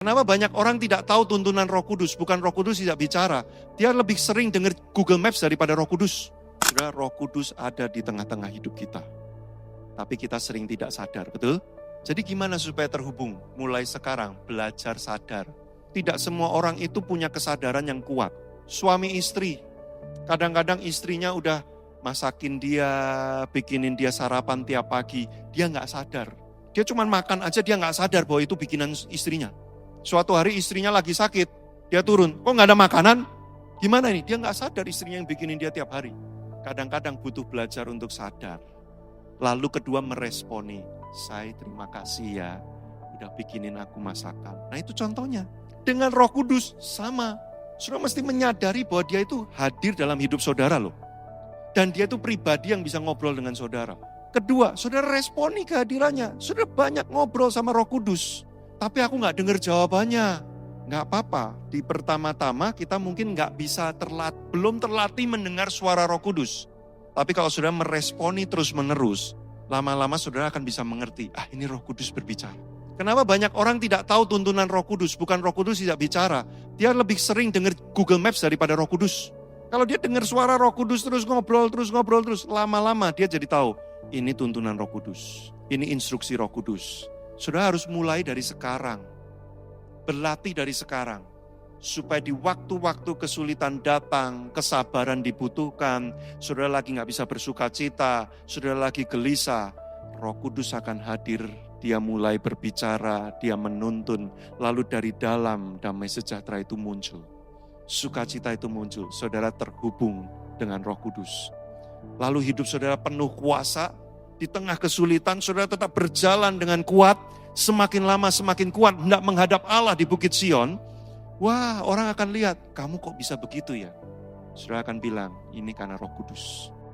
Kenapa banyak orang tidak tahu tuntunan Roh Kudus? Bukan Roh Kudus tidak bicara. Dia lebih sering dengar Google Maps daripada Roh Kudus. Sudah, Roh Kudus ada di tengah-tengah hidup kita. Tapi kita sering tidak sadar, betul? Jadi gimana supaya terhubung? Mulai sekarang, belajar sadar. Tidak semua orang itu punya kesadaran yang kuat. Suami istri, kadang-kadang istrinya udah masakin dia, bikinin dia sarapan tiap pagi. Dia nggak sadar. Dia cuma makan aja, dia nggak sadar bahwa itu bikinan istrinya. Suatu hari istrinya lagi sakit, dia turun, kok nggak ada makanan? Gimana ini? Dia nggak sadar istrinya yang bikinin dia tiap hari. Kadang-kadang butuh belajar untuk sadar. Lalu kedua meresponi, saya terima kasih ya, udah bikinin aku masakan. Nah itu contohnya. Dengan Roh Kudus sama. Saudara mesti menyadari bahwa dia itu hadir dalam hidup saudara loh. Dan dia itu pribadi yang bisa ngobrol dengan saudara. Kedua, saudara responi kehadirannya. Saudara banyak ngobrol sama Roh Kudus. Tapi aku gak dengar jawabannya. Gak apa-apa, di pertama-tama kita mungkin belum terlatih mendengar suara Roh Kudus. Tapi kalau saudara meresponi terus-menerus, lama-lama saudara akan bisa mengerti, ini Roh Kudus berbicara. Kenapa banyak orang tidak tahu tuntunan Roh Kudus? Bukan Roh Kudus tidak bicara. Dia lebih sering dengar Google Maps daripada Roh Kudus. Kalau dia dengar suara Roh Kudus terus ngobrol terus, lama-lama dia jadi tahu, ini tuntunan Roh Kudus. Ini instruksi Roh Kudus. Saudara harus mulai dari sekarang. Berlatih dari sekarang. Supaya di waktu-waktu kesulitan datang, kesabaran dibutuhkan, saudara lagi gak bisa bersuka cita, saudara lagi gelisah, Roh Kudus akan hadir, dia mulai berbicara, dia menuntun, lalu dari dalam damai sejahtera itu muncul. Sukacita itu muncul, saudara terhubung dengan Roh Kudus. Lalu hidup saudara penuh kuasa, di tengah kesulitan saudara tetap berjalan dengan kuat, semakin lama semakin kuat, hendak menghadap Allah di Bukit Sion. Wah, orang akan lihat, kamu kok bisa begitu ya? Saudara akan bilang, ini karena Roh Kudus.